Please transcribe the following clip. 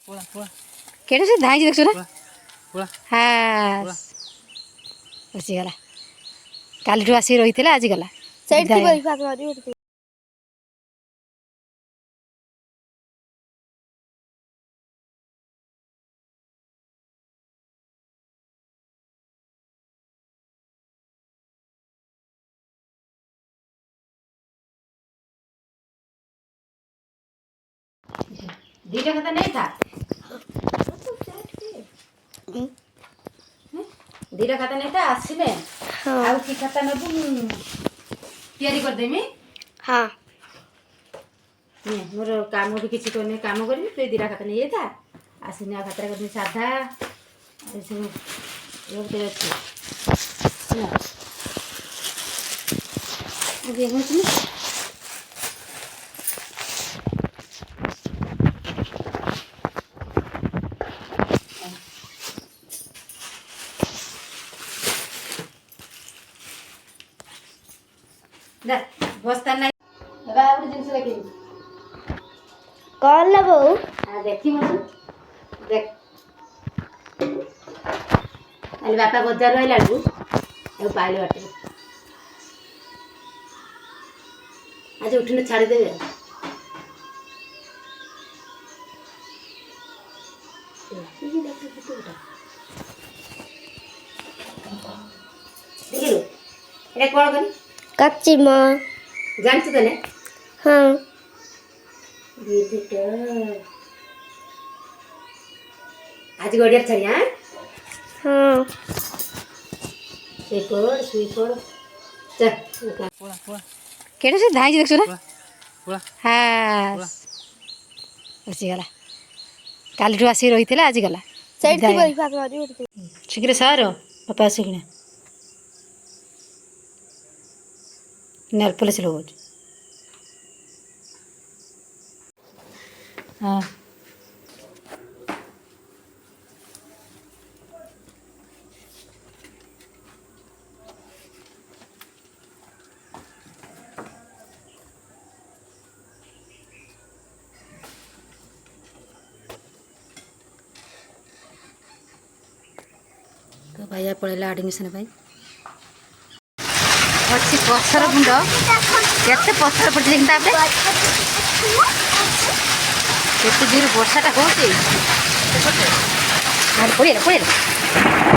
केटे से धाई देखो ना हाँ बसीगला काली आसिक रही है आज गला दीटा खाता नहीं था दीटा खाता नहीं था आसले आउ की खाता नबु तैयारी कर देमी हां ने मोर काम भी किछि कोने काम करबी तो दीटा खाता नहीं था आसिना खाता कर साधा ऐसे योग दे अछि ना ये होछि ना बस्ता नहीं बाबा और जिंस लेके कौन ला बहू आ देखी मत देख अरे बापा बजार रही लागू ए पाइले बाटे आज उठने छाड़ी देबे देखिलो एटा कोन करी कच्ची माँ जानछ तने हाँ दीदी आज गड़िया छड़ी हां हाँ स्वीपर चल केटे से धाई देखो ना हाँ बसीगला काली आसिक रही है आज गला शीघ्र सार बापा आसिकना नेल पॉलिश लगाऊ हाँ तो भाई पड़ेगा आडमिशन भाई अच्छी पथर गुंड केते पथर पड़ देखता केते जोर वर्षाटा होची पड़े